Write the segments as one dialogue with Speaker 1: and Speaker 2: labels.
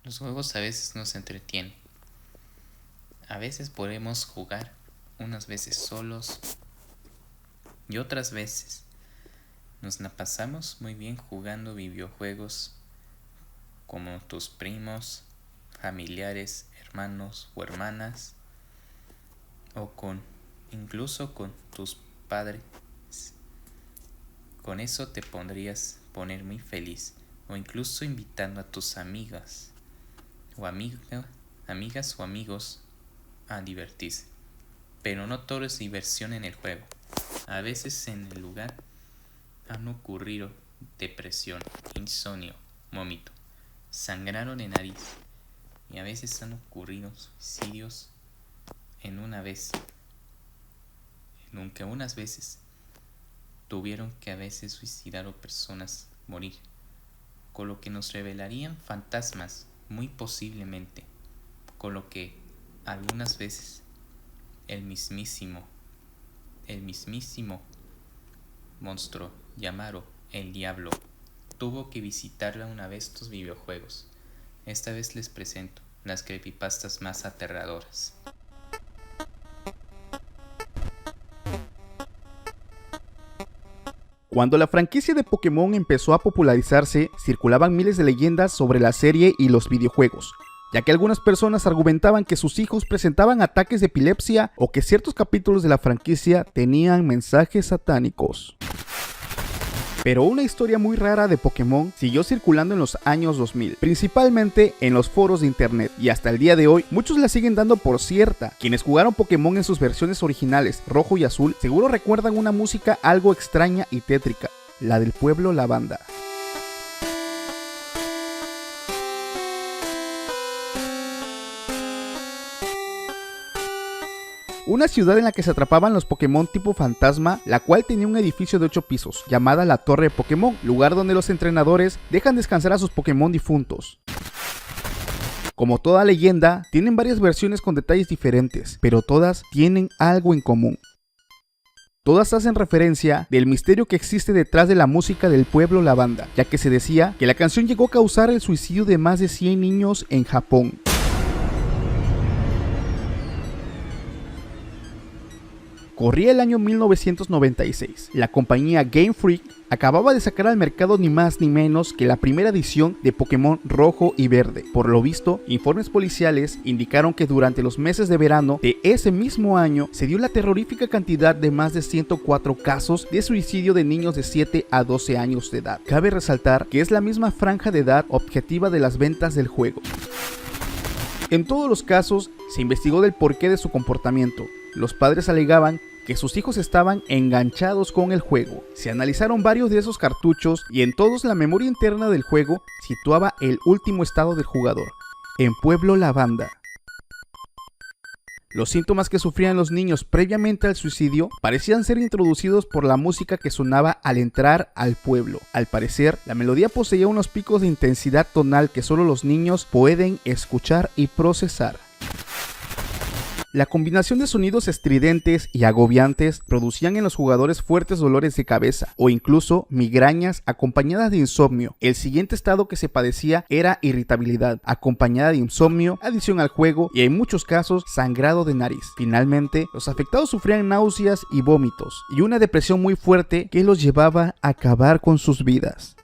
Speaker 1: Los juegos a veces nos entretienen. A veces podemos jugar, unas veces solos y otras veces nos la pasamos muy bien jugando videojuegos como tus primos, familiares, hermanos o hermanas o incluso con tus padres. Con eso te podrías poner muy feliz o incluso invitando a tus amigas o amigas o amigos a divertirse. Pero no todo es diversión en el juego. A veces en el lugar han ocurrido depresión, insomnio, vómito, sangrado de nariz y a veces han ocurrido suicidios aunque unas veces tuvieron que a veces suicidar o personas morir, con lo que nos revelarían fantasmas muy posiblemente, con lo que algunas veces el mismísimo monstruo llamado el diablo tuvo que visitarla una vez estos videojuegos. Esta vez les presento las creepypastas más aterradoras.
Speaker 2: Cuando la franquicia de Pokémon empezó a popularizarse, circulaban miles de leyendas sobre la serie y los videojuegos, ya que algunas personas argumentaban que sus hijos presentaban ataques de epilepsia o que ciertos capítulos de la franquicia tenían mensajes satánicos. Pero una historia muy rara de Pokémon siguió circulando en los años 2000, principalmente en los foros de internet, y hasta el día de hoy muchos la siguen dando por cierta. Quienes jugaron Pokémon en sus versiones originales, rojo y azul, seguro recuerdan una música algo extraña y tétrica, la del pueblo Lavanda. Una ciudad en la que se atrapaban los Pokémon tipo fantasma, la cual tenía un edificio de 8 pisos, llamada la Torre de Pokémon, lugar donde los entrenadores dejan descansar a sus Pokémon difuntos. Como toda leyenda, tienen varias versiones con detalles diferentes, pero todas tienen algo en común. Todas hacen referencia del misterio que existe detrás de la música del pueblo Lavanda, ya que se decía que la canción llegó a causar el suicidio de más de 100 niños en Japón. Corría el año 1996. La compañía Game Freak acababa de sacar al mercado ni más ni menos que la primera edición de Pokémon Rojo y Verde. Por lo visto, informes policiales indicaron que durante los meses de verano de ese mismo año se dio la terrorífica cantidad de más de 104 casos de suicidio de niños de 7 a 12 años de edad. Cabe resaltar que es la misma franja de edad objetiva de las ventas del juego. En todos los casos, se investigó del porqué de su comportamiento. Los padres alegaban que sus hijos estaban enganchados con el juego. Se analizaron varios de esos cartuchos y en todos la memoria interna del juego situaba el último estado del jugador, en Pueblo Lavanda. Los síntomas que sufrían los niños previamente al suicidio parecían ser introducidos por la música que sonaba al entrar al pueblo. Al parecer, la melodía poseía unos picos de intensidad tonal que solo los niños pueden escuchar y procesar. La combinación de sonidos estridentes y agobiantes producían en los jugadores fuertes dolores de cabeza o incluso migrañas acompañadas de insomnio. El siguiente estado que se padecía era irritabilidad, acompañada de insomnio, adicción al juego y en muchos casos sangrado de nariz. Finalmente, los afectados sufrían náuseas y vómitos y una depresión muy fuerte que los llevaba a acabar con sus vidas.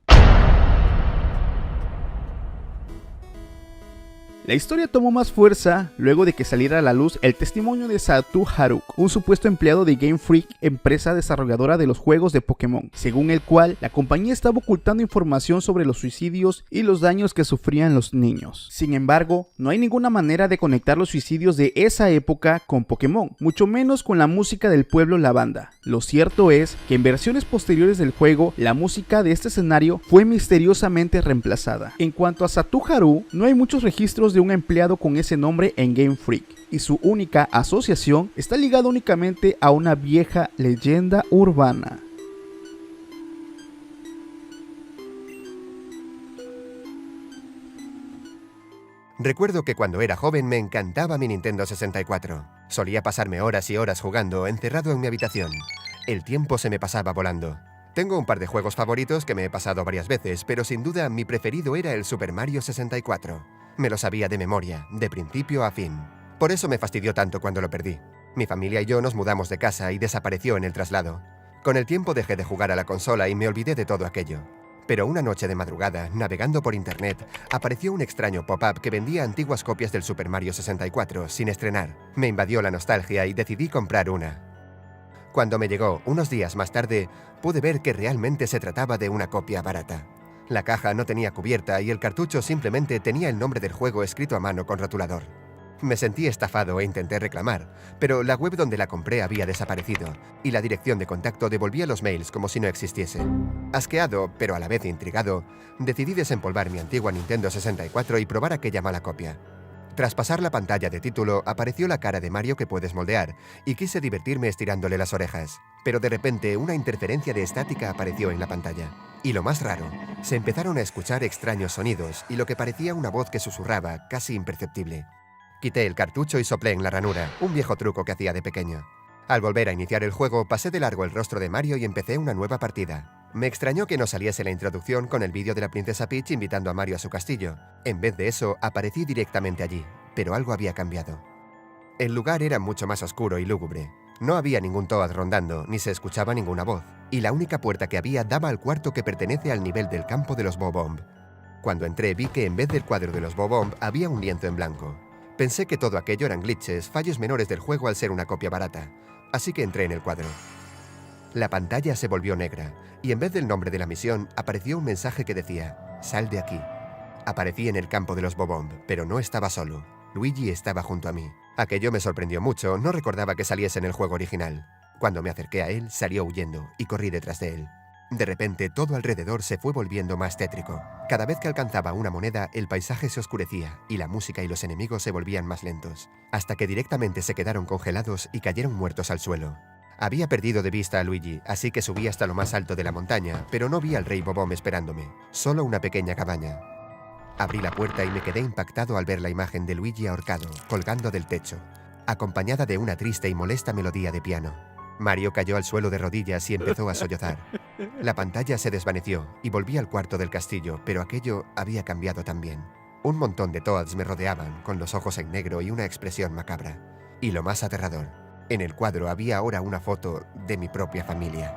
Speaker 2: La historia tomó más fuerza luego de que saliera a la luz el testimonio de Satu Haruk, un supuesto empleado de Game Freak, empresa desarrolladora de los juegos de Pokémon, según el cual la compañía estaba ocultando información sobre los suicidios y los daños que sufrían los niños. Sin embargo, no hay ninguna manera de conectar los suicidios de esa época con Pokémon, mucho menos con la música del pueblo Lavanda. Lo cierto es que en versiones posteriores del juego, la música de este escenario fue misteriosamente reemplazada. En cuanto a Satu Haru, no hay muchos registros de un empleado con ese nombre en Game Freak, y su única asociación está ligada únicamente a una vieja leyenda urbana.
Speaker 3: Recuerdo que cuando era joven me encantaba mi Nintendo 64. Solía pasarme horas y horas jugando, encerrado en mi habitación. El tiempo se me pasaba volando. Tengo un par de juegos favoritos que me he pasado varias veces, pero sin duda mi preferido era el Super Mario 64. Me lo sabía de memoria, de principio a fin. Por eso me fastidió tanto cuando lo perdí. Mi familia y yo nos mudamos de casa y desapareció en el traslado. Con el tiempo dejé de jugar a la consola y me olvidé de todo aquello. Pero una noche de madrugada, navegando por internet, apareció un extraño pop-up que vendía antiguas copias del Super Mario 64 sin estrenar. Me invadió la nostalgia y decidí comprar una. Cuando me llegó, unos días más tarde, pude ver que realmente se trataba de una copia barata. La caja no tenía cubierta y el cartucho simplemente tenía el nombre del juego escrito a mano con rotulador. Me sentí estafado e intenté reclamar, pero la web donde la compré había desaparecido y la dirección de contacto devolvía los mails como si no existiese. Asqueado, pero a la vez intrigado, decidí desempolvar mi antigua Nintendo 64 y probar aquella mala copia. Tras pasar la pantalla de título, apareció la cara de Mario que puedes moldear y quise divertirme estirándole las orejas. Pero de repente una interferencia de estática apareció en la pantalla. Y lo más raro, se empezaron a escuchar extraños sonidos y lo que parecía una voz que susurraba, casi imperceptible. Quité el cartucho y soplé en la ranura, un viejo truco que hacía de pequeño. Al volver a iniciar el juego, pasé de largo el rostro de Mario y empecé una nueva partida. Me extrañó que no saliese la introducción con el vídeo de la princesa Peach invitando a Mario a su castillo. En vez de eso, aparecí directamente allí, pero algo había cambiado. El lugar era mucho más oscuro y lúgubre. No había ningún Toad rondando, ni se escuchaba ninguna voz, y la única puerta que había daba al cuarto que pertenece al nivel del campo de los Bob-omb. Cuando entré vi que en vez del cuadro de los Bob-omb había un lienzo en blanco. Pensé que todo aquello eran glitches, fallos menores del juego al ser una copia barata, así que entré en el cuadro. La pantalla se volvió negra, y en vez del nombre de la misión, apareció un mensaje que decía, «Sal de aquí». Aparecí en el campo de los Bob-omb, pero no estaba solo. Luigi estaba junto a mí. Aquello me sorprendió mucho, no recordaba que saliese en el juego original. Cuando me acerqué a él, salió huyendo, y corrí detrás de él. De repente, todo alrededor se fue volviendo más tétrico. Cada vez que alcanzaba una moneda, el paisaje se oscurecía, y la música y los enemigos se volvían más lentos, hasta que directamente se quedaron congelados y cayeron muertos al suelo. Había perdido de vista a Luigi, así que subí hasta lo más alto de la montaña, pero no vi al rey Bob-omb esperándome, solo una pequeña cabaña. Abrí la puerta y me quedé impactado al ver la imagen de Luigi ahorcado, colgando del techo, acompañada de una triste y molesta melodía de piano. Mario cayó al suelo de rodillas y empezó a sollozar. La pantalla se desvaneció y volví al cuarto del castillo, pero aquello había cambiado también. Un montón de Toads me rodeaban, con los ojos en negro y una expresión macabra. Y lo más aterrador, en el cuadro había ahora una foto de mi propia familia.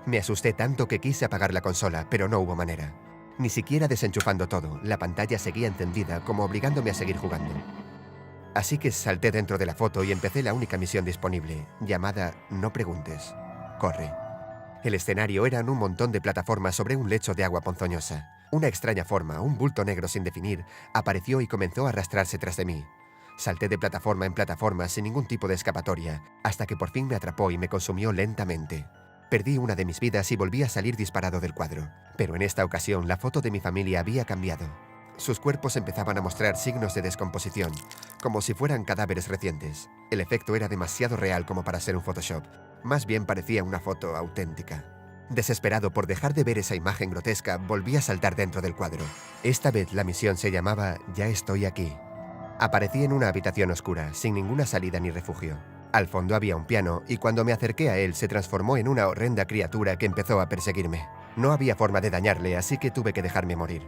Speaker 3: Me asusté tanto que quise apagar la consola, pero no hubo manera. Ni siquiera desenchufando todo, la pantalla seguía encendida, como obligándome a seguir jugando. Así que salté dentro de la foto y empecé la única misión disponible, llamada No preguntes, corre. El escenario eran un montón de plataformas sobre un lecho de agua ponzoñosa. Una extraña forma, un bulto negro sin definir, apareció y comenzó a arrastrarse tras de mí. Salté de plataforma en plataforma sin ningún tipo de escapatoria, hasta que por fin me atrapó y me consumió lentamente. Perdí una de mis vidas y volví a salir disparado del cuadro. Pero en esta ocasión la foto de mi familia había cambiado. Sus cuerpos empezaban a mostrar signos de descomposición, como si fueran cadáveres recientes. El efecto era demasiado real como para ser un Photoshop. Más bien parecía una foto auténtica. Desesperado por dejar de ver esa imagen grotesca, volví a saltar dentro del cuadro. Esta vez la misión se llamaba Ya estoy aquí. Aparecí en una habitación oscura, sin ninguna salida ni refugio. Al fondo había un piano, y cuando me acerqué a él se transformó en una horrenda criatura que empezó a perseguirme. No había forma de dañarle, así que tuve que dejarme morir.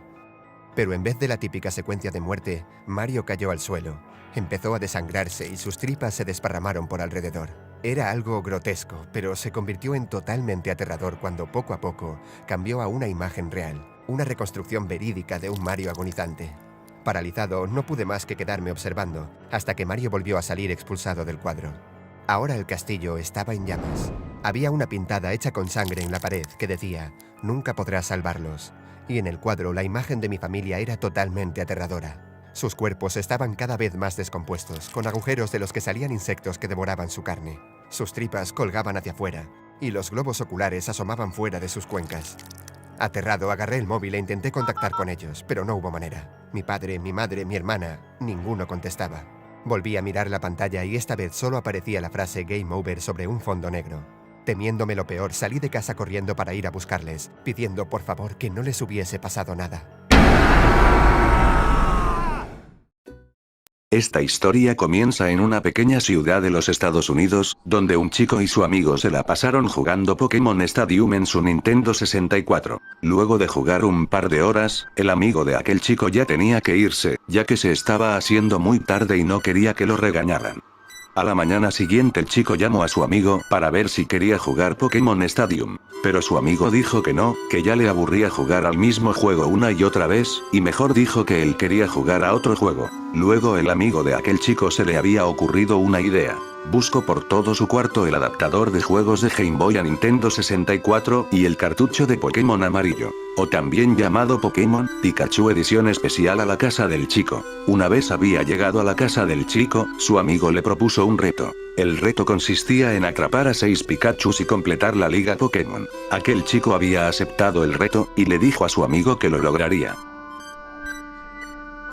Speaker 3: Pero en vez de la típica secuencia de muerte, Mario cayó al suelo. Empezó a desangrarse y sus tripas se desparramaron por alrededor. Era algo grotesco, pero se convirtió en totalmente aterrador cuando poco a poco cambió a una imagen real, una reconstrucción verídica de un Mario agonizante. Paralizado, no pude más que quedarme observando, hasta que Mario volvió a salir expulsado del cuadro. Ahora el castillo estaba en llamas. Había una pintada hecha con sangre en la pared que decía, «Nunca podrás salvarlos». Y en el cuadro la imagen de mi familia era totalmente aterradora. Sus cuerpos estaban cada vez más descompuestos, con agujeros de los que salían insectos que devoraban su carne. Sus tripas colgaban hacia afuera, y los globos oculares asomaban fuera de sus cuencas. Aterrado, agarré el móvil e intenté contactar con ellos, pero no hubo manera. Mi padre, mi madre, mi hermana, ninguno contestaba. Volví a mirar la pantalla y esta vez solo aparecía la frase Game Over sobre un fondo negro. Temiéndome lo peor, salí de casa corriendo para ir a buscarles, pidiendo por favor que no les hubiese pasado nada.
Speaker 4: Esta historia comienza en una pequeña ciudad de los Estados Unidos, donde un chico y su amigo se la pasaron jugando Pokémon Stadium en su Nintendo 64. Luego de jugar un par de horas, el amigo de aquel chico ya tenía que irse, ya que se estaba haciendo muy tarde y no quería que lo regañaran. A la mañana siguiente el chico llamó a su amigo para ver si quería jugar Pokémon Stadium, pero su amigo dijo que no, que ya le aburría jugar al mismo juego una y otra vez, y mejor dijo que él quería jugar a otro juego. Luego el amigo de aquel chico se le había ocurrido una idea. Buscó por todo su cuarto el adaptador de juegos de Game Boy a Nintendo 64 y el cartucho de Pokémon amarillo, o también llamado Pokémon Pikachu edición especial a la casa del chico. Una vez había llegado a la casa del chico, su amigo le propuso un reto. El reto consistía en atrapar a 6 Pikachus y completar la liga Pokémon. Aquel chico había aceptado el reto, y le dijo a su amigo que lo lograría.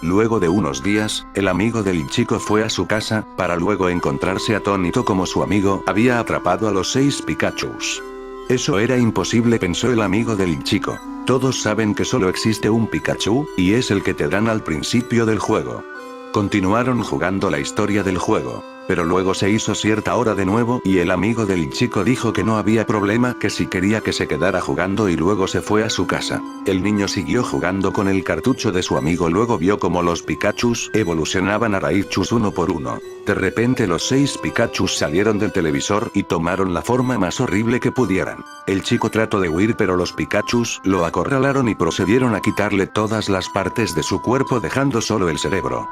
Speaker 4: Luego de unos días, el amigo del chico fue a su casa, para luego encontrarse atónito como su amigo había atrapado a los 6 Pikachus. Eso era imposible, pensó el amigo del chico. Todos saben que solo existe un Pikachu, y es el que te dan al principio del juego. Continuaron jugando la historia del juego, pero luego se hizo cierta hora de nuevo y el amigo del chico dijo que no había problema, que si quería que se quedara jugando, y luego se fue a su casa. El niño siguió jugando con el cartucho de su amigo, luego vio como los Pikachus evolucionaban a Raichus uno por uno. De repente los 6 Pikachus salieron del televisor y tomaron la forma más horrible que pudieran. El chico trató de huir, pero los Pikachus lo acorralaron y procedieron a quitarle todas las partes de su cuerpo, dejando solo el cerebro.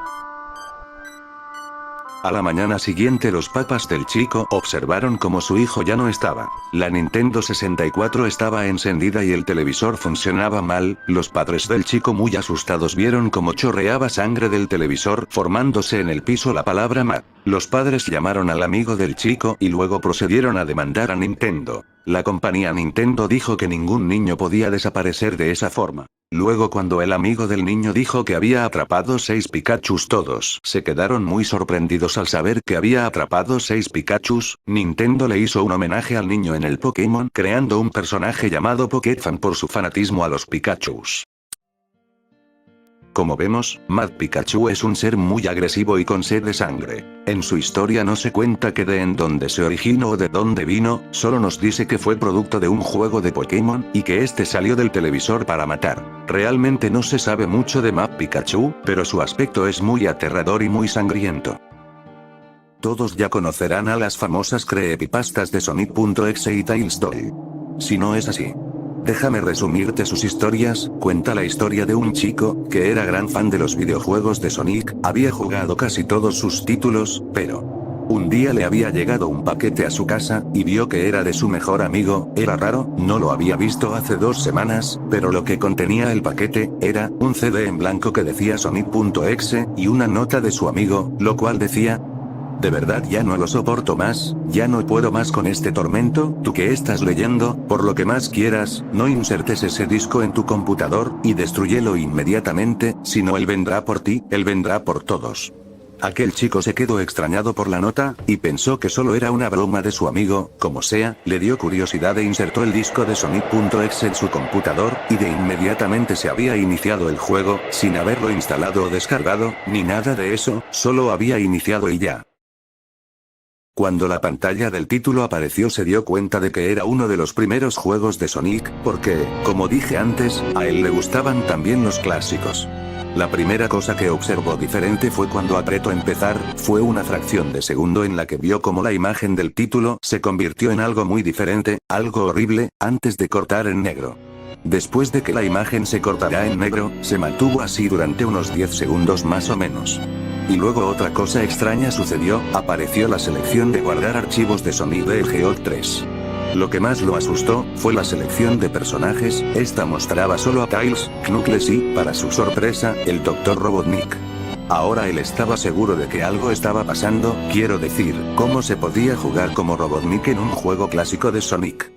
Speaker 4: A la mañana siguiente los papás del chico observaron como su hijo ya no estaba. La Nintendo 64 estaba encendida y el televisor funcionaba mal. Los padres del chico, muy asustados, vieron cómo chorreaba sangre del televisor, formándose en el piso la palabra Matt. Los padres llamaron al amigo del chico y luego procedieron a demandar a Nintendo. La compañía Nintendo dijo que ningún niño podía desaparecer de esa forma. Luego, cuando el amigo del niño dijo que había atrapado 6 Pikachus, todos se quedaron muy sorprendidos al saber que había atrapado 6 Pikachus. Nintendo le hizo un homenaje al niño en el Pokémon, creando un personaje llamado Pokéfan por su fanatismo a los Pikachus. Como vemos, Mad Pikachu es un ser muy agresivo y con sed de sangre. En su historia no se cuenta que de en dónde se originó o de dónde vino, solo nos dice que fue producto de un juego de Pokémon, y que este salió del televisor para matar. Realmente no se sabe mucho de Mad Pikachu, pero su aspecto es muy aterrador y muy sangriento. Todos ya conocerán a las famosas creepypastas de Sonic.exe y Tails Doll. Si no es así, déjame resumirte sus historias. Cuenta la historia de un chico, que era gran fan de los videojuegos de Sonic, había jugado casi todos sus títulos, pero un día le había llegado un paquete a su casa, y vio que era de su mejor amigo. Era raro, no lo había visto hace 2 semanas, pero lo que contenía el paquete, era un CD en blanco que decía Sonic.exe, y una nota de su amigo, lo cual decía: de verdad ya no lo soporto más, ya no puedo más con este tormento. Tú que estás leyendo, por lo que más quieras, no insertes ese disco en tu computador, y destrúyelo inmediatamente, si no él vendrá por ti, él vendrá por todos. Aquel chico se quedó extrañado por la nota, y pensó que solo era una broma de su amigo. Como sea, le dio curiosidad e insertó el disco de Sonic.exe en su computador, y de inmediatamente se había iniciado el juego, sin haberlo instalado o descargado, ni nada de eso, solo había iniciado y ya. Cuando la pantalla del título apareció, se dio cuenta de que era uno de los primeros juegos de Sonic, porque, como dije antes, a él le gustaban también los clásicos. La primera cosa que observó diferente fue cuando apretó empezar, fue una fracción de segundo en la que vio como la imagen del título se convirtió en algo muy diferente, algo horrible, antes de cortar en negro. Después de que la imagen se cortará en negro, se mantuvo así durante unos 10 segundos más o menos. Y luego otra cosa extraña sucedió, apareció la selección de guardar archivos de Sonic the Hedgehog 3. Lo que más lo asustó, fue la selección de personajes. Esta mostraba solo a Tails, Knuckles y, para su sorpresa, el Dr. Robotnik. Ahora él estaba seguro de que algo estaba pasando, quiero decir, ¿cómo se podía jugar como Robotnik en un juego clásico de Sonic?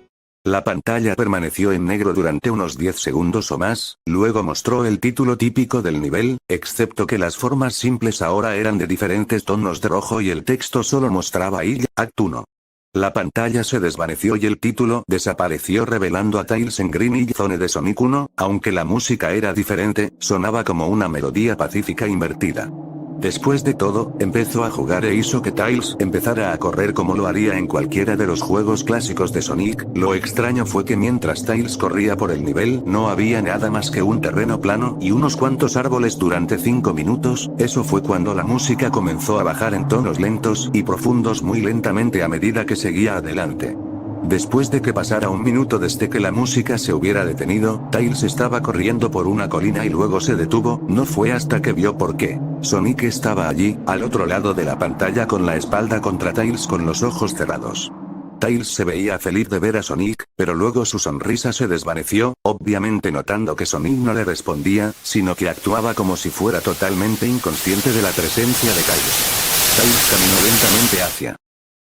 Speaker 4: La pantalla permaneció en negro durante unos 10 segundos o más, luego mostró el título típico del nivel, excepto que las formas simples ahora eran de diferentes tonos de rojo y el texto solo mostraba I, Act 1. La pantalla se desvaneció y el título desapareció, revelando a Tails en Green Hill Zone de Sonic 1, aunque la música era diferente, sonaba como una melodía pacífica invertida. Después de todo, empezó a jugar e hizo que Tails empezara a correr como lo haría en cualquiera de los juegos clásicos de Sonic. Lo extraño fue que mientras Tails corría por el nivel, no había nada más que un terreno plano y unos cuantos árboles durante 5 minutos. Eso fue cuando la música comenzó a bajar en tonos lentos y profundos muy lentamente a medida que seguía adelante. Después de que pasara 1 minuto desde que la música se hubiera detenido, Tails estaba corriendo por una colina y luego se detuvo. No fue hasta que vio por qué. Sonic estaba allí, al otro lado de la pantalla con la espalda contra Tails con los ojos cerrados. Tails se veía feliz de ver a Sonic, pero luego su sonrisa se desvaneció, obviamente notando que Sonic no le respondía, sino que actuaba como si fuera totalmente inconsciente de la presencia de Tails. Tails caminó lentamente hacia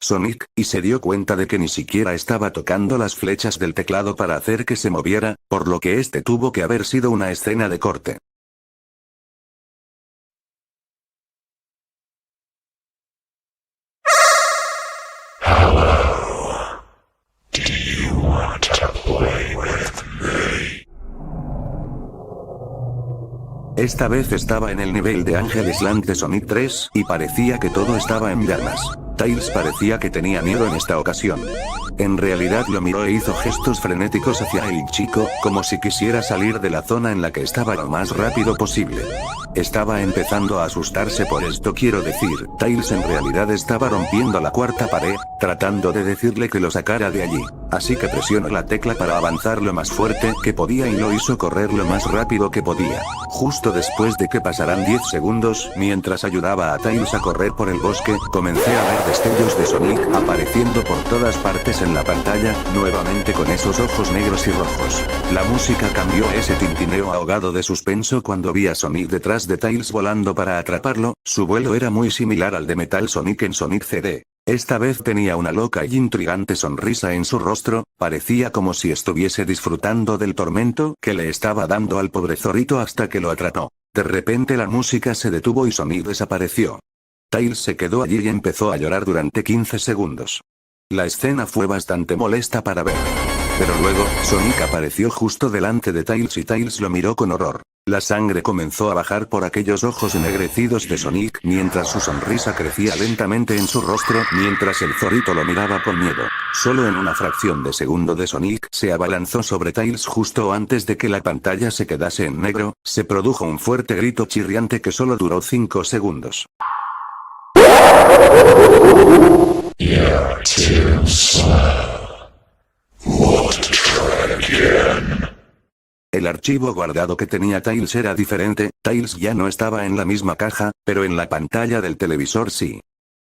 Speaker 4: Sonic, y se dio cuenta de que ni siquiera estaba tocando las flechas del teclado para hacer que se moviera, por lo que este tuvo que haber sido una escena de corte. Esta vez estaba en el nivel de Angel Island de Sonic 3, y parecía que todo estaba en llamas. Tails parecía que tenía miedo en esta ocasión. En realidad lo miró e hizo gestos frenéticos hacia el chico, como si quisiera salir de la zona en la que estaba lo más rápido posible. Estaba empezando a asustarse por esto, quiero decir, Tails en realidad estaba rompiendo la cuarta pared, tratando de decirle que lo sacara de allí. Así que presionó la tecla para avanzar lo más fuerte que podía y lo hizo correr lo más rápido que podía. Justo después de que pasaran 10 segundos, mientras ayudaba a Tails a correr por el bosque, comencé a ver destellos de Sonic apareciendo por todas partes en la pantalla, nuevamente con esos ojos negros y rojos. La música cambió a ese tintineo ahogado de suspenso cuando vi a Sonic detrás de Tails volando para atraparlo. Su vuelo era muy similar al de Metal Sonic en Sonic CD. Esta vez tenía una loca y intrigante sonrisa en su rostro, parecía como si estuviese disfrutando del tormento que le estaba dando al pobre zorrito hasta que lo atrapó. De repente la música se detuvo y Sonic desapareció. Tails se quedó allí y empezó a llorar durante 15 segundos. La escena fue bastante molesta para ver. Pero luego, Sonic apareció justo delante de Tails y Tails lo miró con horror. La sangre comenzó a bajar por aquellos ojos ennegrecidos de Sonic mientras su sonrisa crecía lentamente en su rostro mientras el zorrito lo miraba con miedo. Solo en una fracción de segundo de Sonic se abalanzó sobre Tails justo antes de que la pantalla se quedase en negro, se produjo un fuerte grito chirriante que solo duró 5 segundos.
Speaker 5: You're too slow. Want to try again?
Speaker 4: El archivo guardado que tenía Tails era diferente. Tails ya no estaba en la misma caja, pero en la pantalla del televisor sí.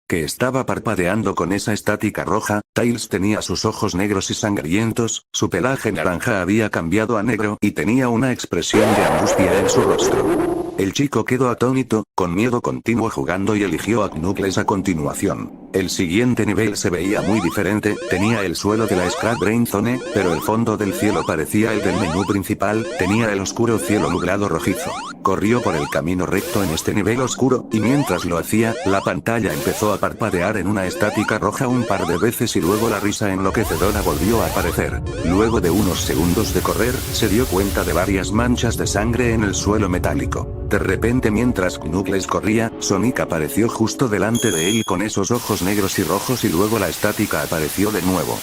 Speaker 4: Que estaba parpadeando con esa estática roja. Tails tenía sus ojos negros y sangrientos, su pelaje naranja había cambiado a negro y tenía una expresión de angustia en su rostro. El chico quedó atónito, con miedo continuó jugando y eligió a Knuckles a continuación. El siguiente nivel se veía muy diferente, tenía el suelo de la Scrap Brain Zone, pero el fondo del cielo parecía el del menú principal, tenía el oscuro cielo nublado rojizo. Corrió por el camino recto en este nivel oscuro, y mientras lo hacía, la pantalla empezó a parpadear en una estática roja un par de veces y luego la risa enloquecedora volvió a aparecer. Luego de unos segundos de correr, se dio cuenta de varias manchas de sangre en el suelo metálico. De repente mientras Knuckles corría, Sonic apareció justo delante de él con esos ojos negros y rojos y luego la estática apareció de nuevo.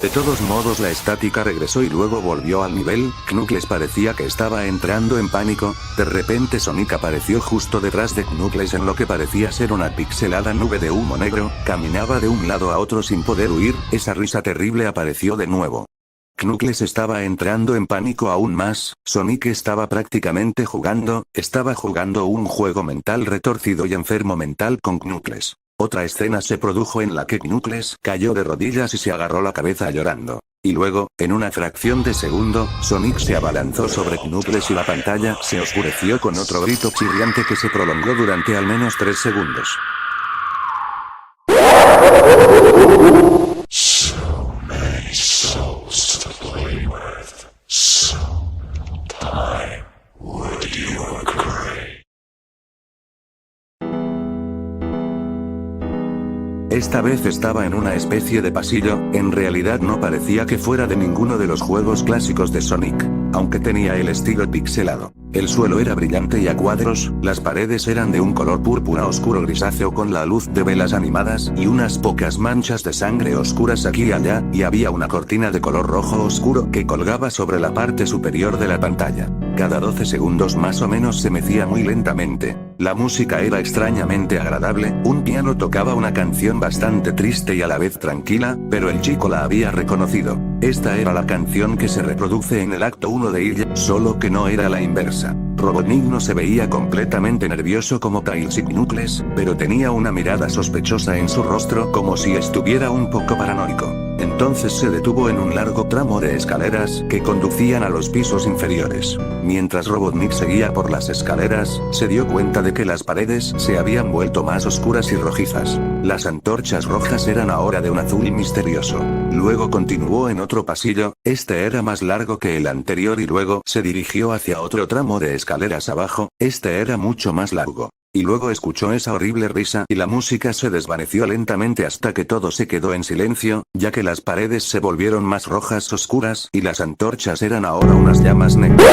Speaker 4: De todos modos la estática regresó y luego volvió al nivel. Knuckles parecía que estaba entrando en pánico. De repente Sonic apareció justo detrás de Knuckles en lo que parecía ser una pixelada nube de humo negro, caminaba de un lado a otro sin poder huir, esa risa terrible apareció de nuevo. Knuckles estaba entrando en pánico aún más, Sonic estaba prácticamente estaba jugando un juego mental retorcido y enfermo mental con Knuckles. Otra escena se produjo en la que Knuckles cayó de rodillas y se agarró la cabeza llorando. Y luego, en una fracción de segundo, Sonic se abalanzó sobre Knuckles y la pantalla se oscureció con otro grito chirriante que se prolongó durante al menos 3 segundos.
Speaker 5: So many souls to play with. Sometime, would you agree?
Speaker 4: Esta vez estaba en una especie de pasillo, en realidad no parecía que fuera de ninguno de los juegos clásicos de Sonic. aunque tenía el estilo pixelado. El suelo era brillante y a cuadros, las paredes eran de un color púrpura oscuro grisáceo con la luz de velas animadas y unas pocas manchas de sangre oscuras aquí y allá, y había una cortina de color rojo oscuro que colgaba sobre la parte superior de la pantalla. Cada 12 segundos más o menos se mecía muy lentamente. La música era extrañamente agradable, un piano tocaba una canción bastante triste y a la vez tranquila, pero el chico la había reconocido. Esta era la canción que se reproduce en el acto 1 de ella, solo que no era la inversa. Robotnik no se veía completamente nervioso como Tails y Knuckles, pero tenía una mirada sospechosa en su rostro como si estuviera un poco paranoico. Entonces se detuvo en un largo tramo de escaleras que conducían a los pisos inferiores. Mientras Robotnik seguía por las escaleras, se dio cuenta de que las paredes se habían vuelto más oscuras y rojizas. Las antorchas rojas eran ahora de un azul misterioso. Luego continuó en otro pasillo, este era más largo que el anterior y luego se dirigió hacia otro tramo de escaleras abajo, este era mucho más largo. Y luego escuchó esa horrible risa y la música se desvaneció lentamente hasta que todo se quedó en silencio, ya que las paredes se volvieron más rojas oscuras y las antorchas eran ahora unas llamas negras.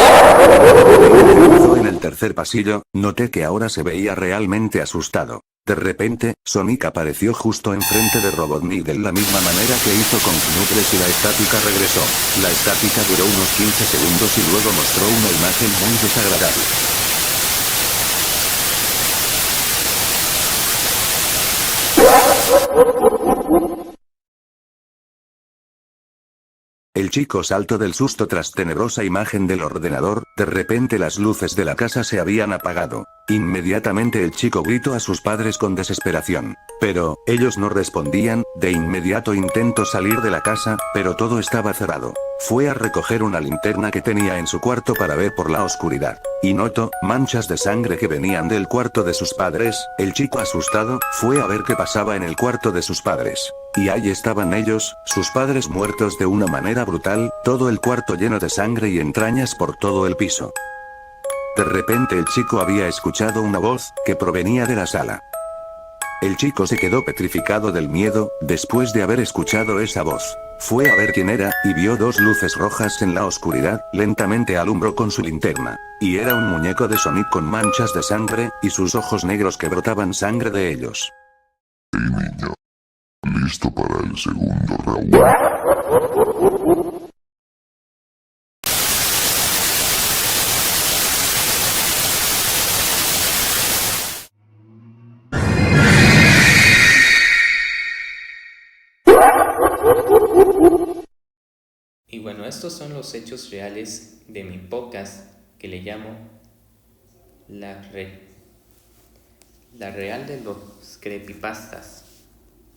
Speaker 4: En el tercer pasillo, noté que ahora se veía realmente asustado. De repente, Sonic apareció justo enfrente de Robotnik de la misma manera que hizo con Knuckles y la estática regresó. La estática duró unos 15 segundos y luego mostró una imagen muy desagradable. El chico saltó del susto tras tenebrosa imagen del ordenador, de repente las luces de la casa se habían apagado. Inmediatamente el chico gritó a sus padres con desesperación. Pero, ellos no respondían, de inmediato intentó salir de la casa, pero todo estaba cerrado. Fue a recoger una linterna que tenía en su cuarto para ver por la oscuridad. Y notó manchas de sangre que venían del cuarto de sus padres. El chico asustado, fue a ver qué pasaba en el cuarto de sus padres. Y ahí estaban ellos, sus padres muertos de una manera brutal, todo el cuarto lleno de sangre y entrañas por todo el piso. De repente el chico había escuchado una voz, que provenía de la sala. El chico se quedó petrificado del miedo, después de haber escuchado esa voz. Fue a ver quién era, y vio dos luces rojas en la oscuridad, lentamente alumbró con su linterna. Y era un muñeco de Sonic con manchas de sangre, y sus ojos negros que brotaban sangre de ellos.
Speaker 5: Hey niño, listo para el segundo round.
Speaker 1: Y bueno, estos son los hechos reales de mi podcast que le llamo La Real de los Creepypastas,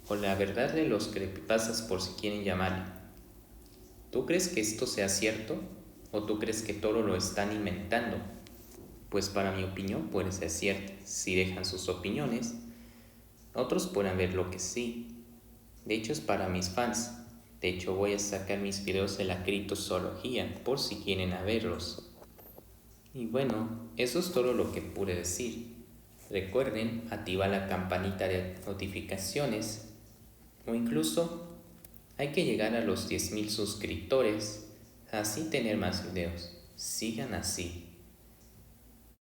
Speaker 1: o La Verdad de los Creepypastas por si quieren llamarle. ¿Tú crees que esto sea cierto o tú crees que todo lo están inventando? Pues para mi opinión puede ser cierto, si dejan sus opiniones. Otros pueden ver lo que sí. De hecho es para mis fans. De hecho voy a sacar mis videos de la criptozoología por si quieren verlos. Y bueno, eso es todo lo que pude decir. Recuerden activar la campanita de notificaciones o incluso hay que llegar a los 10,000 suscriptores, así tener más videos. Sigan así.